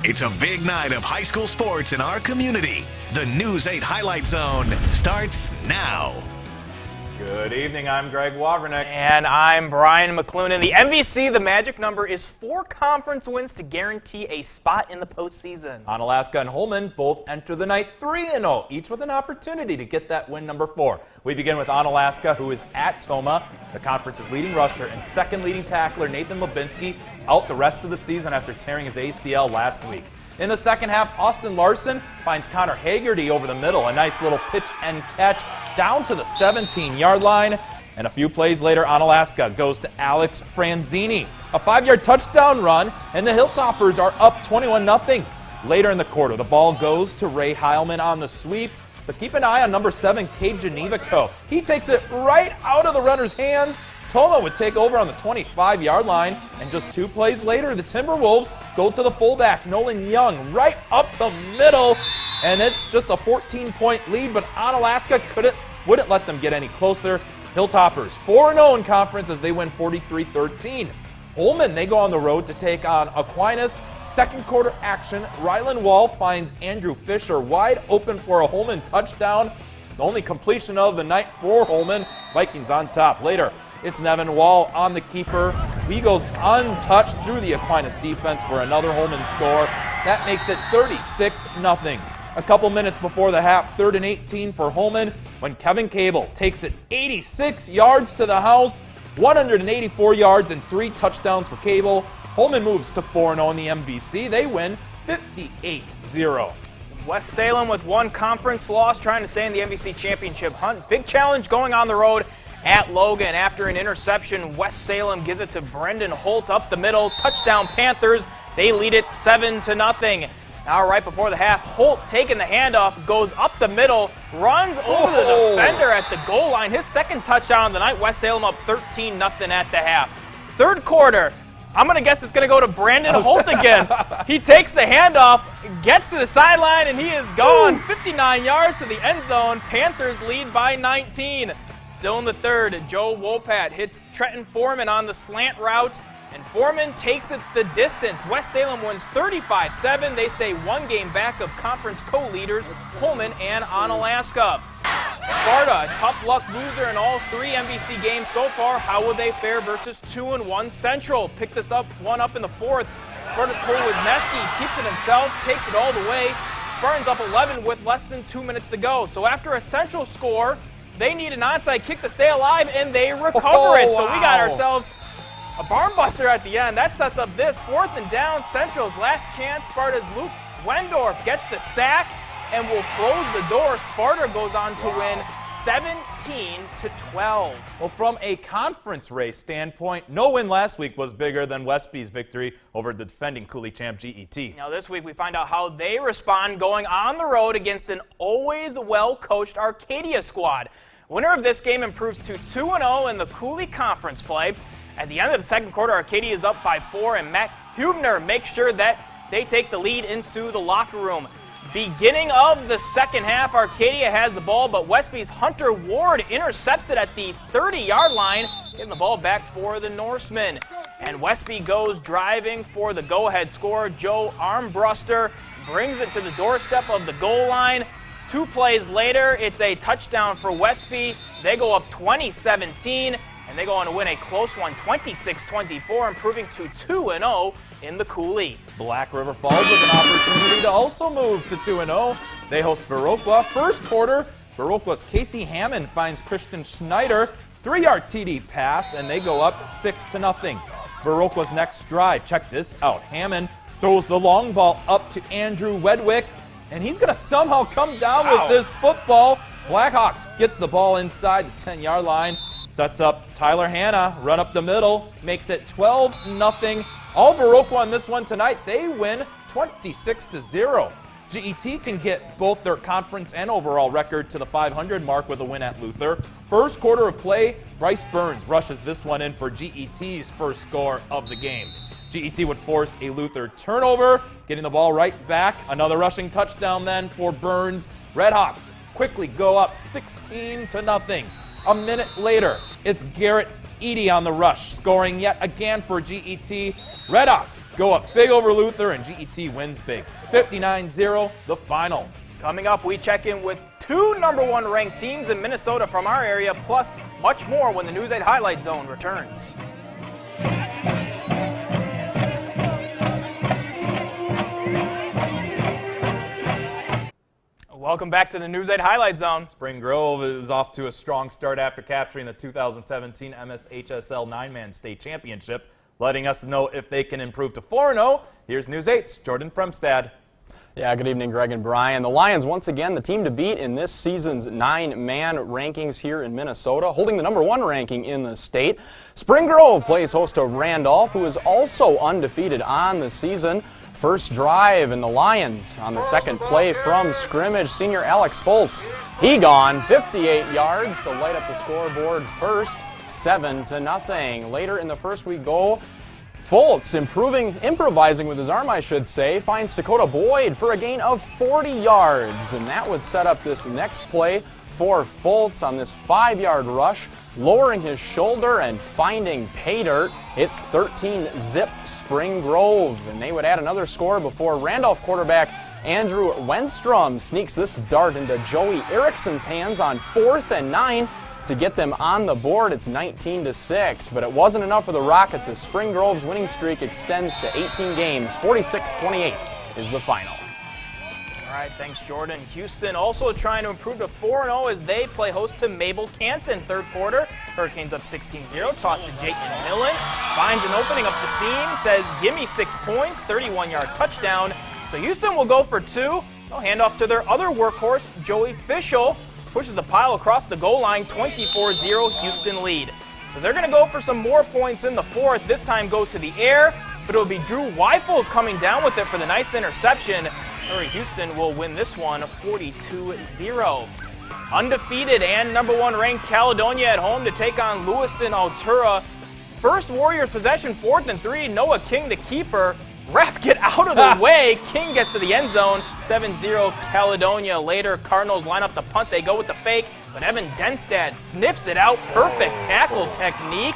It's a big night of high school sports in our community. The News 8 Highlight Zone starts now. Good evening, I'm Greg Wawrnick. And I'm Brian McClune. In the MVC, the magic number is 4 conference wins to guarantee a spot in the postseason. Onalaska and Holmen both enter the night 3-0, each with an opportunity to get that win number 4. We begin with Onalaska, who is at Tomah. The conference's leading rusher and second leading tackler, Nathan Lubinsky, out the rest of the season after tearing his ACL last week. In the second half, Austin Larson finds Connor Hagerty over the middle. A nice little pitch and catch down to the 17-yard line. And a few plays later, Onalaska goes to Alex Franzini. A 5-yard touchdown run, and the Hilltoppers are up 21-0. Later in the quarter, the ball goes to Ray Heilman on the sweep. But keep an eye on number 7, Cade Genevico. He takes it right out of the runner's hands. Tomah would take over on the 25-yard line, and just 2 plays later, the Timberwolves go to the fullback, Nolan Young, right up the middle, and it's just a 14-point lead, but Onalaska wouldn't let them get any closer. Hilltoppers 4-0 in conference as they win 43-13. Holmen, they go on the road to take on Aquinas. Second quarter action, Rylan Wall finds Andrew Fisher wide open for a Holmen touchdown. The only completion of the night for Holmen. Vikings on top. Later, it's Nevin Wall on the keeper. He goes untouched through the Aquinas defense for another Holmen score. That makes it 36-0. A couple minutes before the half, 3rd and 18 for Holmen, when Kevin Cable takes it 86 yards to the house, 184 yards and 3 touchdowns for Cable. Holmen moves to 4-0 in the MVC. They win 58-0. West Salem with 1 conference loss, trying to stay in the MVC championship hunt. Big challenge going on the road at Logan. After an interception, West Salem gives it to Brendan Holt up the middle. Touchdown Panthers. They lead it 7-0. Now right before the half, Holt taking the handoff, goes up the middle, runs over the defender at the goal line. His second touchdown of the night. West Salem up 13-0 at the half. Third quarter, I'm going to guess it's going to go to Brandon Holt again. He takes the handoff, gets to the sideline, and he is gone. 59 yards to the end zone. Panthers lead by 19. Still in the third, Joe Wopat hits Trenton Foreman on the slant route, and Foreman takes it the distance. West Salem wins 35-7. They stay 1 game back of conference co-leaders, Holmen and Onalaska. Sparta, a tough luck loser in all 3 MVC games so far. How will they fare versus 2-1 Central? Pick this one up in the 4th. Sparta's Cole Wisniewski keeps it himself, takes it all the way. Spartans up 11 with less than 2 minutes to go. So after a Central score, they need an onside kick to stay alive, and they recover it. So we got ourselves a barn buster at the end. That sets up this 4th and down. Central's last chance. Sparta's Luke Wendorf gets the sack and will close the door. Sparta goes on to win 17-12. Well, from a conference race standpoint, no win last week was bigger than Westby's victory over the defending Cooley champ GET. Now this week we find out how they respond going on the road against an always well-coached Arcadia squad. Winner of this game improves to 2-0 in the Cooley conference play. At the end of the second quarter, Arcadia is up by 4, and Matt Hubner makes sure that they take the lead into the locker room. Beginning of the second half, Arcadia has the ball, but Westby's Hunter Ward intercepts it at the 30-yard line, getting the ball back for the Norsemen. And Westby goes driving for the go-ahead score. Joe Armbruster brings it to the doorstep of the goal line. 2 plays later, it's a touchdown for Westby. They go up 20-17, and they go on to win a close one, 26-24, improving to 2-0 in the Cooley. Black River Falls with an opportunity to also move to 2-0. They host Viroqua. First quarter, Viroqua's Casey Hammond finds Christian Schneider. 3-yard TD pass, and they go up 6-0. Viroqua's next drive, check this out. Hammond throws the long ball up to Andrew Wedwick, and he's going to somehow come down with this football. Blackhawks get the ball inside the 10-yard line. Sets up Tyler Hanna, run up the middle, makes it 12-0. All Viroqua on this one tonight, they win 26-0. GET can get both their conference and overall record to the 500 mark with a win at Luther. First quarter of play, Bryce Burns rushes this one in for GET's first score of the game. GET would force a Luther turnover, getting the ball right back. Another rushing touchdown then for Burns. Redhawks quickly go up 16-0. A minute later, it's Garrett Edie on the rush, scoring yet again for GET. Redhawks go up big over Luther, and GET wins big. 59-0, the final. Coming up, we check in with two #1 ranked teams in Minnesota from our area, plus much more when the News 8 Highlight Zone returns. Welcome back to the News 8 Highlight Zone. Spring Grove is off to a strong start after capturing the 2017 MSHSL 9-man state championship. Letting us know if they can improve to 4-0, here's News 8's Jordan Fremstad. Yeah, good evening, Greg and Brian. The Lions, once again, the team to beat in this season's 9-man rankings here in Minnesota, holding the #1 ranking in the state. Spring Grove plays host to Randolph, who is also undefeated on the season. First drive, and the Lions on the second play from scrimmage, senior Alex Foltz. He gone 58 yards to light up the scoreboard first, 7-0. Later in the first we go. Foltz improvising with his arm, I should say, finds Dakota Boyd for a gain of 40 yards. And that would set up this next play for Foltz on this 5-yard rush, lowering his shoulder and finding pay dirt. It's 13-zip Spring Grove, and they would add another score before Randolph quarterback Andrew Wenstrom sneaks this dart into Joey Erickson's hands on 4th and 9 to get them on the board. It's 19-6, but it wasn't enough for the Rockets as Spring Grove's winning streak extends to 18 games. 46-28 is the final. All right, thanks, Jordan. Houston also trying to improve to 4-0 as they play host to Mabel Canton. Third quarter, Hurricanes up 16-0. Toss to Jayton Millen. Finds an opening up the seam. Says, give me 6 points. 31-yard touchdown. So Houston will go for 2. They'll hand off to their other workhorse, Joey Fischel. Pushes the pile across the goal line. 24-0 Houston lead. So they're going to go for some more points in the fourth. This time go to the air. But it'll be Drew Weifels coming down with it for the nice interception. Houston will win this one 42-0. Undefeated and #1 ranked Caledonia at home to take on Lewiston Altura. First Warriors possession, 4th and 3. Noah King, the keeper. Ref, get out of the way. King gets to the end zone. 7-0 Caledonia. Later, Cardinals line up the punt. They go with the fake, but Evan Denstad sniffs it out. Perfect tackle technique.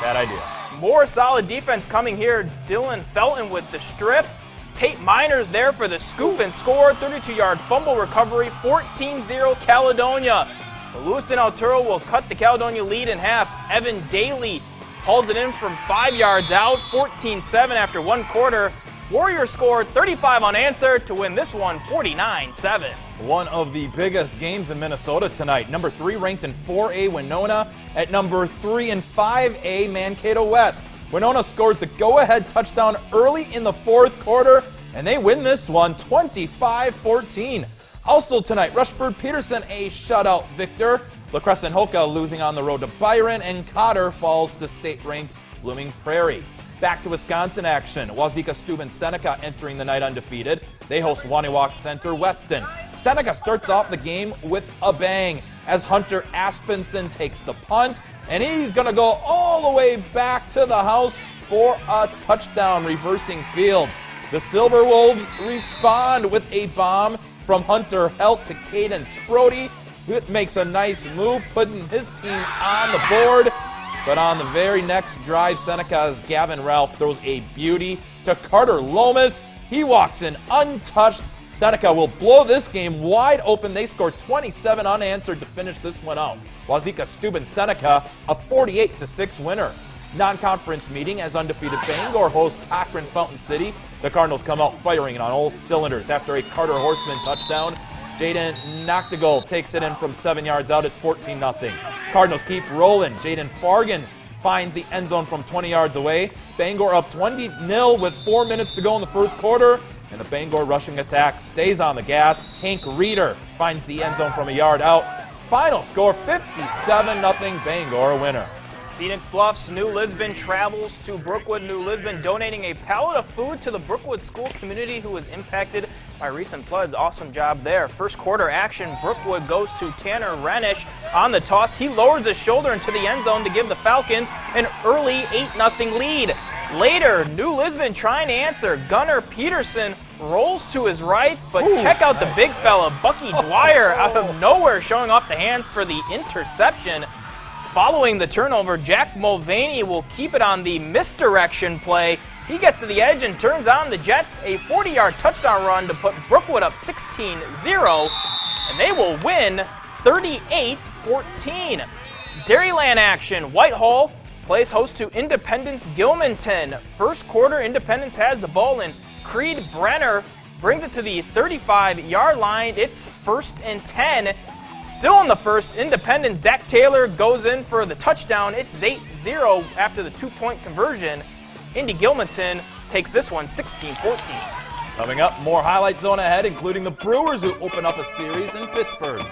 Bad idea. More solid defense coming here. Dylan Felton with the strip. Tate Miners there for the scoop and score. 32-yard fumble recovery. 14-0 Caledonia. The Lewiston Altura will cut the Caledonia lead in half. Evan Daly hauls it in from 5 yards out. 14-7 after 1 quarter. Warriors scored 35 unanswered to win this one 49-7. One of the biggest games in Minnesota tonight. #3 ranked in 4A Winona at #3 in 5A Mankato West. Winona scores the go-ahead touchdown early in the 4th quarter, and they win this one 25-14. Also tonight, Rushford Peterson a shutout victor. La Crescent Hoka losing on the road to Byron, and Cotter falls to state-ranked Blooming Prairie. Back to Wisconsin action. Wazeeka Steuben Seneca entering the night undefeated. They host Waniwak Center Weston. Seneca starts off the game with a bang as Hunter Aspenson takes the punt, and he's going to go all the way back to the house for a touchdown, reversing field. The Silver Wolves respond with a bomb from Hunter Helt to Caden Sprody. It makes a nice move, putting his team on the board. But on the very next drive, Seneca's Gavin Ralph throws a beauty to Carter Lomas. He walks in untouched. Seneca will blow this game wide open. They score 27 unanswered to finish this one out. Wazeeka Steuben Seneca, a 48-6 winner. Non-conference meeting as undefeated Bangor hosts Cochrane Fountain City. The Cardinals come out firing on all cylinders after a Carter Horseman touchdown. Jaden Noctegal takes it in from 7 yards out. It's 14-0. Cardinals keep rolling. Jaden Fargan finds the end zone from 20 yards away. Bangor up 20-0 with 4 minutes to go in the first quarter. And the Bangor rushing attack stays on the gas. Hank Reeder finds the end zone from a yard out. Final score 57-0 Bangor winner. Scenic Bluffs, New Lisbon travels to Brookwood, New Lisbon, donating a pallet of food to the Brookwood school community who was impacted by recent floods. Awesome job there. First quarter action, Brookwood goes to Tanner Renish on the toss. He lowers his shoulder into the end zone to give the Falcons an early 8-0 lead. Later, New Lisbon trying to answer. Gunnar Peterson rolls to his right, but check out the big fella, Bucky Dwyer, out of nowhere showing off the hands for the interception. Following the turnover, Jack Mulvaney will keep it on the misdirection play. He gets to the edge and turns on the Jets a 40-yard touchdown run to put Brookwood up 16-0, and they will win 38-14. Dairyland action. Whitehall plays host to Independence Gilmanton. First quarter, Independence has the ball, and Creed Brenner brings it to the 35-yard line. It's 1st and 10. Still in the first, Independence, Zach Taylor goes in for the touchdown. It's 8-0 after the 2-point conversion. Indy Gilmanton takes this one 16-14. Coming up, more Highlight Zone ahead, including the Brewers, who open up a series in Pittsburgh.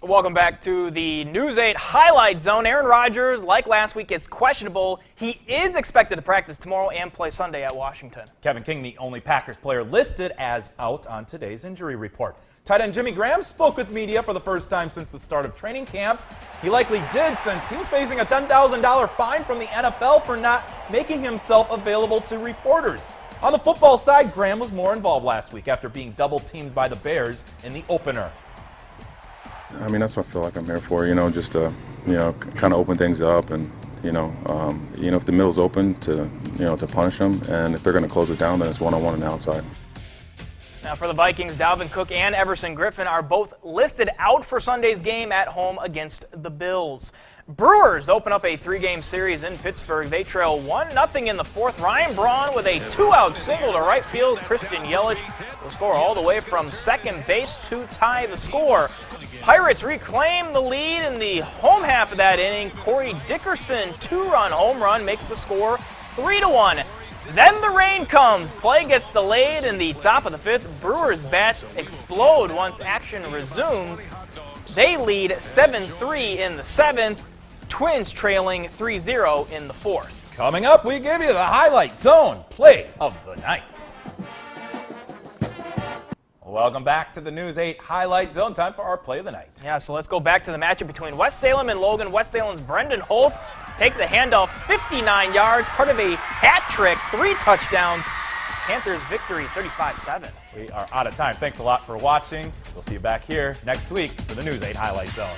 Welcome back to the News 8 Highlight Zone. Aaron Rodgers, like last week, is questionable. He is expected to practice tomorrow and play Sunday at Washington. Kevin King, the only Packers player listed as out on today's injury report. Tight end Jimmy Graham spoke with media for the first time since the start of training camp. He likely did, since he was facing a $10,000 fine from the NFL for not making himself available to reporters. On the football side, Graham was more involved last week after being double-teamed by the Bears in the opener. I mean, that's what I feel like I'm here for, just to, kind of open things up and, if the middle's open to punish them, and if they're going to close it down, then it's one-on-one on the outside. Now for the Vikings, Dalvin Cook and Everson Griffin are both listed out for Sunday's game at home against the Bills. Brewers open up a 3-game series in Pittsburgh. They trail 1-0 in the fourth. Ryan Braun with a 2-out single to right field. Christian Yelich will score all the way from second base to tie the score. Pirates reclaim the lead in the home half of that inning. Corey Dickerson, 2-run home run, makes the score 3-1. Then the rain comes. Play gets delayed in the top of the fifth. Brewers' bats explode once action resumes. They lead 7-3 in the seventh. Twins trailing 3-0 in the fourth. Coming up, we give you the Highlight Zone Play of the Night. Welcome back to the News 8 Highlight Zone. Time for our Play of the Night. Yeah, so let's go back to the matchup between West Salem and Logan. West Salem's Brendan Holt takes the handoff 59 yards, part of a hat trick, 3 touchdowns. Panthers victory 35-7. We are out of time. Thanks a lot for watching. We'll see you back here next week for the News 8 Highlight Zone.